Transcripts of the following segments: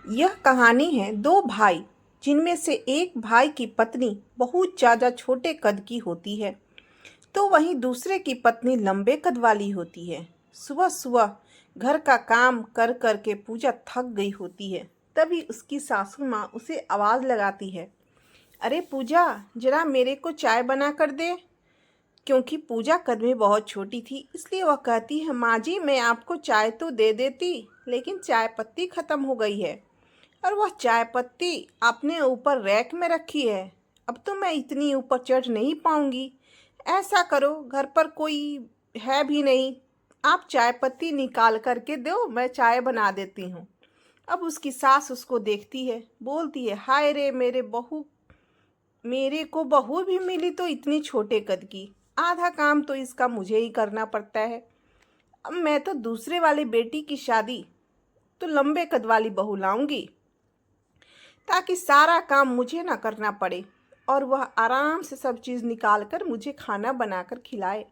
यह कहानी है दो भाई जिनमें से एक भाई की पत्नी बहुत ज़्यादा छोटे कद की होती है तो वहीं दूसरे की पत्नी लंबे कद वाली होती है। सुबह सुबह घर का काम कर कर के पूजा थक गई होती है। तभी उसकी सासू माँ उसे आवाज़ लगाती है, अरे पूजा, जरा मेरे को चाय बना कर दे। क्योंकि पूजा कद में बहुत छोटी थी इसलिए वह कहती है, माँ जी मैं आपको चाय तो दे देती, लेकिन चाय पत्ती ख़त्म हो गई है और वह चाय पत्ती आपने ऊपर रैक में रखी है। अब तो मैं इतनी ऊपर चढ़ नहीं पाऊंगी। ऐसा करो, घर पर कोई है भी नहीं, आप चाय पत्ती निकाल करके दो, मैं चाय बना देती हूँ। अब उसकी सास उसको देखती है, बोलती है, हाय रे मेरे बहू, मेरे को बहू भी मिली तो इतनी छोटे कद की, आधा काम तो इसका मुझे ही करना पड़ता है। अब मैं तो दूसरे वाली बेटी की शादी तो लंबे कद वाली बहू लाऊंगी ताकि सारा काम मुझे ना करना पड़े और वह आराम से सब चीज़ निकाल कर मुझे खाना बनाकर खिलाए।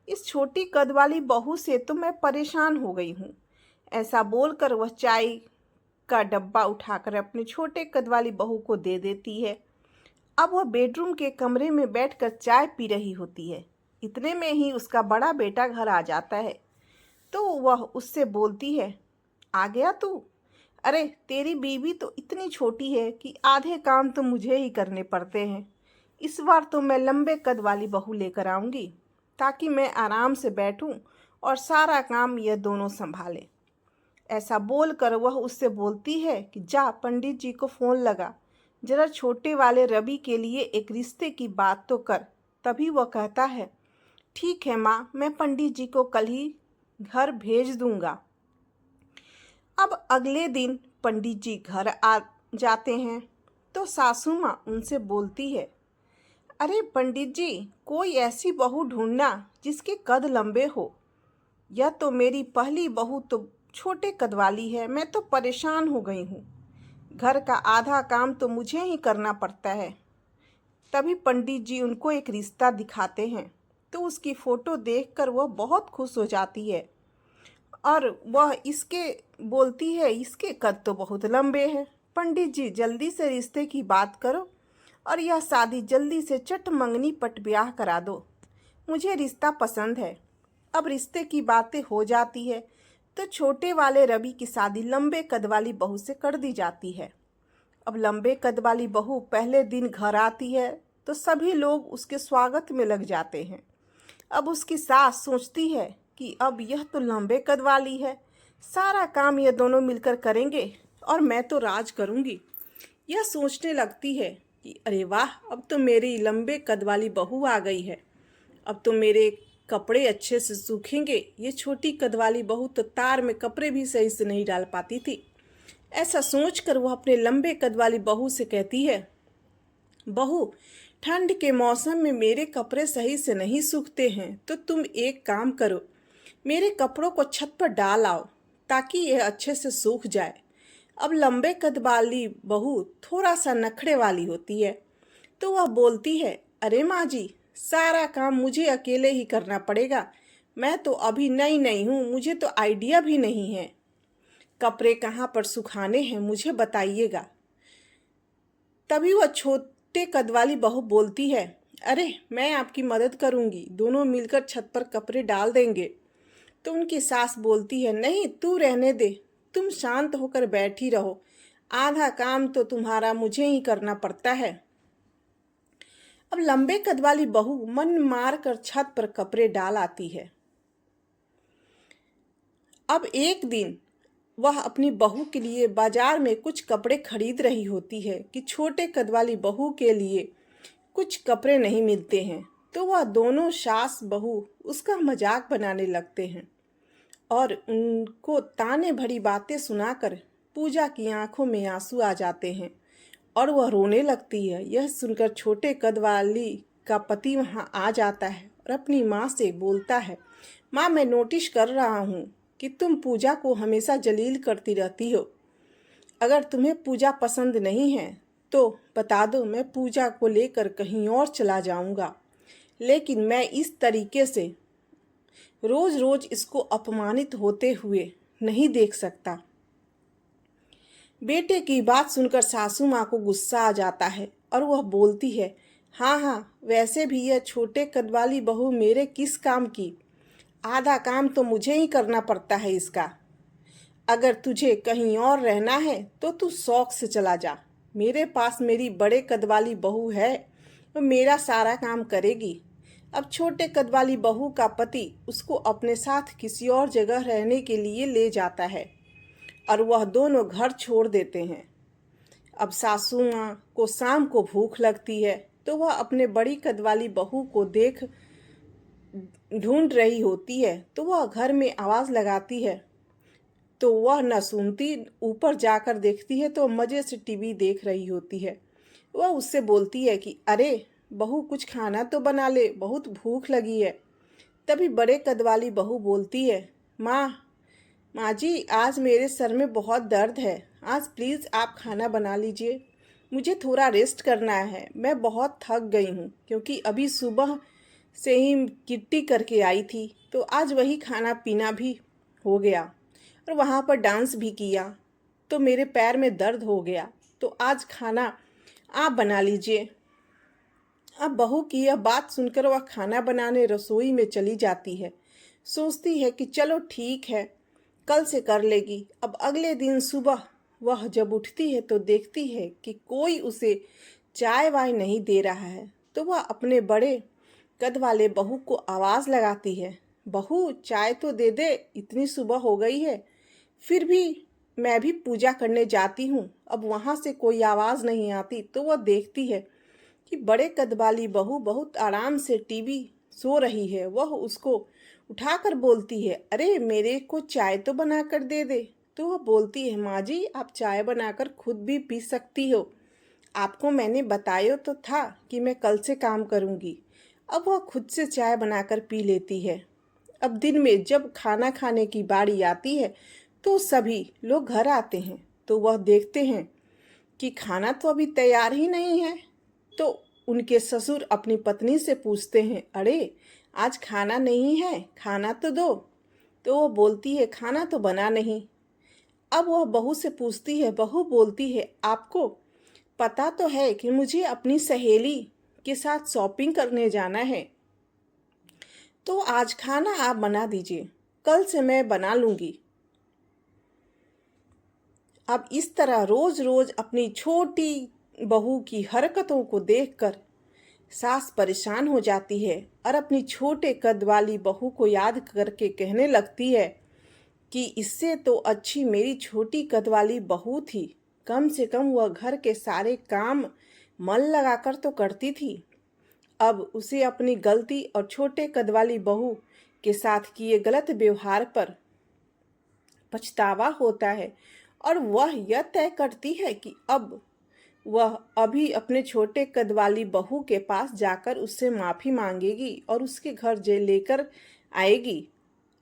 इस छोटी कद वाली बहू से तो मैं परेशान हो गई हूँ। ऐसा बोलकर वह चाय का डब्बा उठाकर अपने छोटे कद वाली बहू को दे देती है। अब वह बेडरूम के कमरे में बैठकर चाय पी रही होती है। इतने में ही उसका बड़ा बेटा घर आ जाता है तो वह उससे बोलती है, आ गया तू? अरे तेरी बीवी तो इतनी छोटी है कि आधे काम तो मुझे ही करने पड़ते हैं। इस बार तो मैं लंबे कद वाली बहू लेकर आऊँगी ताकि मैं आराम से बैठूं और सारा काम यह दोनों संभालें। ऐसा बोलकर वह उससे बोलती है कि जा पंडित जी को फ़ोन लगा, जरा छोटे वाले रवि के लिए एक रिश्ते की बात तो कर। तभी वह कहता है, ठीक है माँ, मैं पंडित जी को कल ही घर भेज दूंगा। अब अगले दिन पंडित जी घर आ जाते हैं तो सासू माँ उनसे बोलती है, अरे पंडित जी, कोई ऐसी बहू ढूंढना जिसके कद लंबे हो। यह तो मेरी पहली बहू तो छोटे कद वाली है, मैं तो परेशान हो गई हूँ। घर का आधा काम तो मुझे ही करना पड़ता है। तभी पंडित जी उनको एक रिश्ता दिखाते हैं तो उसकी फ़ोटो देखकर वह बहुत खुश हो जाती है और वह इसके बोलती है, इसके कद तो बहुत लंबे हैं। पंडित जी जल्दी से रिश्ते की बात करो और यह शादी जल्दी से चट मंगनी पट ब्याह करा दो, मुझे रिश्ता पसंद है। अब रिश्ते की बातें हो जाती है तो छोटे वाले रवि की शादी लंबे कद वाली बहू से कर दी जाती है। अब लंबे कद वाली बहू पहले दिन घर आती है तो सभी लोग उसके स्वागत में लग जाते हैं। अब उसकी सास सोचती है कि अब यह तो लंबे कद वाली है, सारा काम ये दोनों मिलकर करेंगे और मैं तो राज करूंगी। यह सोचने लगती है कि अरे वाह, अब तो मेरी लंबे कद वाली बहू आ गई है, अब तो मेरे कपड़े अच्छे से सूखेंगे। ये छोटी कद वाली बहू तो तार में कपड़े भी सही से नहीं डाल पाती थी। ऐसा सोचकर वह अपने लंबे कद वाली बहू से कहती है, बहू, ठंड के मौसम में मेरे कपड़े सही से नहीं सूखते हैं तो तुम एक काम करो, मेरे कपड़ों को छत पर डाल आओ ताकि यह अच्छे से सूख जाए। अब लंबे कद वाली बहू थोड़ा सा नखरे वाली होती है तो वह बोलती है, अरे माँ जी, सारा काम मुझे अकेले ही करना पड़ेगा, मैं तो अभी नई नई हूँ, मुझे तो आइडिया भी नहीं है। कपड़े कहाँ पर सुखाने हैं मुझे बताइएगा। तभी वह छोटे कद वाली बहू बोलती है, अरे मैं आपकी मदद करूंगी, दोनों मिलकर छत पर कपड़े डाल देंगे। तो उनकी सास बोलती है, नहीं तू रहने दे, तुम शांत होकर बैठी रहो, आधा काम तो तुम्हारा मुझे ही करना पड़ता है। अब लंबे कद वाली बहू मन मार कर छत पर कपड़े डाल आती है। अब एक दिन वह अपनी बहू के लिए बाजार में कुछ कपड़े खरीद रही होती है कि छोटे कद वाली बहू के लिए कुछ कपड़े नहीं मिलते हैं। तो वह दोनों सास बहू उसका मजाक बनाने लगते हैं और उनको ताने भरी बातें सुनाकर पूजा की आंखों में आंसू आ जाते हैं और वह रोने लगती है। यह सुनकर छोटे कद वाली का पति वहां आ जाता है और अपनी माँ से बोलता है, माँ मैं नोटिस कर रहा हूँ कि तुम पूजा को हमेशा जलील करती रहती हो। अगर तुम्हें पूजा पसंद नहीं है तो बता दो, मैं पूजा को लेकर कहीं और चला जाऊंगा, लेकिन मैं इस तरीके से रोज रोज इसको अपमानित होते हुए नहीं देख सकता। बेटे की बात सुनकर सासू माँ को गुस्सा आ जाता है और वह बोलती है, हाँ हाँ, वैसे भी यह छोटे कद वाली बहू मेरे किस काम की। आधा काम तो मुझे ही करना पड़ता है इसका। अगर तुझे कहीं और रहना है तो तू शौक से चला जा। मेरे पास मेरी बड़े कद वाली बहू है, वो मेरा सारा काम करेगी। अब छोटे कद वाली बहू का पति उसको अपने साथ किसी और जगह रहने के लिए ले जाता है और वह दोनों घर छोड़ देते हैं। अब सासू माँ को शाम को भूख लगती है तो वह अपने बड़ी कद वाली बहू को देख ढूंढ रही होती है, तो वह घर में आवाज़ लगाती है तो वह न सुनती। ऊपर जाकर देखती है तो मज़े से टीवी देख रही होती है। वह उससे बोलती है कि अरे बहू, कुछ खाना तो बना ले, बहुत भूख लगी है। तभी बड़े कद वाली बहू बोलती है, माँ जी, आज मेरे सर में बहुत दर्द है, आज प्लीज़ आप खाना बना लीजिए। मुझे थोड़ा रेस्ट करना है, मैं बहुत थक गई हूँ क्योंकि अभी सुबह से ही किट्टी करके आई थी, तो आज वही खाना पीना भी हो गया और वहाँ पर डांस भी किया, तो मेरे पैर में दर्द हो गया। तो आज खाना आप बना लीजिए। अब बहू की यह बात सुनकर वह खाना बनाने रसोई में चली जाती है। सोचती है कि चलो ठीक है, कल से कर लेगी। अब अगले दिन सुबह वह जब उठती है तो देखती है कि कोई उसे चाय वाय नहीं दे रहा है। तो वह अपने बड़े कद वाले बहू को आवाज़ लगाती है, बहू चाय तो दे दे, इतनी सुबह हो गई है, फिर भी मैं भी पूजा करने जाती हूँ। अब वहाँ से कोई आवाज़ नहीं आती तो वह देखती है कि बड़े कद वाली बहू बहुत आराम से टीवी सो रही है। वह उसको उठाकर बोलती है, अरे मेरे को चाय तो बना कर दे दे। तो वह बोलती है, माँ जी, आप चाय बनाकर खुद भी पी सकती हो, आपको मैंने बताया तो था कि मैं कल से काम करूँगी। अब वह खुद से चाय बनाकर पी लेती है। अब दिन में जब खाना खाने की बारी आती है तो सभी लोग घर आते हैं, तो वह देखते हैं कि खाना तो अभी तैयार ही नहीं है। तो उनके ससुर अपनी पत्नी से पूछते हैं, अरे आज खाना नहीं है, खाना तो दो। तो वो बोलती है, खाना तो बना नहीं। अब वह बहू से पूछती है, बहू बोलती है, आपको पता तो है कि मुझे अपनी सहेली के साथ शॉपिंग करने जाना है, तो आज खाना आप बना दीजिए, कल से मैं बना लूँगी। अब इस तरह रोज रोज अपनी छोटी बहू की हरकतों को देखकर सास परेशान हो जाती है और अपनी छोटे कद वाली बहू को याद करके कहने लगती है कि इससे तो अच्छी मेरी छोटी कद वाली बहू थी। कम से कम वह घर के सारे काम मन लगाकर तो करती थी। अब उसे अपनी गलती और छोटे कद वाली बहू के साथ किए गलत व्यवहार पर पछतावा होता है और वह यह तय करती है कि अब वह अभी अपने छोटे कद वाली बहू के पास जाकर उससे माफ़ी मांगेगी और उसके घर जे लेकर आएगी।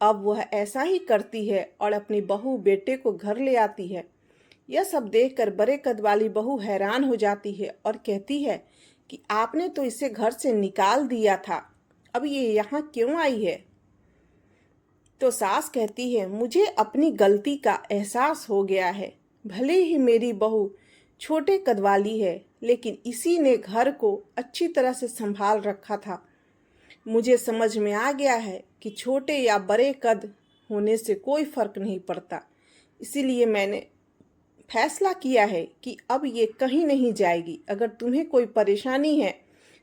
अब वह ऐसा ही करती है और अपनी बहू बेटे को घर ले आती है। यह सब देखकर बड़े कद वाली बहू हैरान हो जाती है और कहती है कि आपने तो इसे घर से निकाल दिया था, अब ये यहाँ क्यों आई है। तो सास कहती है, मुझे अपनी गलती का एहसास हो गया है। भले ही मेरी बहू छोटे कद वाली है, लेकिन इसी ने घर को अच्छी तरह से संभाल रखा था। मुझे समझ में आ गया है कि छोटे या बड़े कद होने से कोई फर्क नहीं पड़ता। इसीलिए मैंने फैसला किया है कि अब ये कहीं नहीं जाएगी। अगर तुम्हें कोई परेशानी है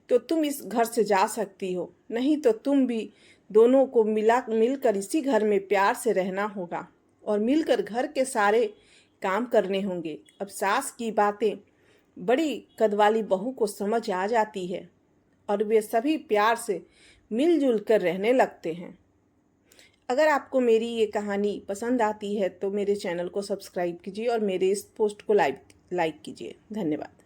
तो तुम इस घर से जा सकती हो, नहीं तो तुम भी दोनों को मिलकर इसी घर में प्यार से रहना होगा और मिलकर घर के सारे काम करने होंगे। अब सास की बातें बड़ी कद वाली बहू को समझ आ जाती है और वे सभी प्यार से मिलजुल कर रहने लगते हैं। अगर आपको मेरी ये कहानी पसंद आती है तो मेरे चैनल को सब्सक्राइब कीजिए और मेरे इस पोस्ट को लाइक कीजिए। धन्यवाद।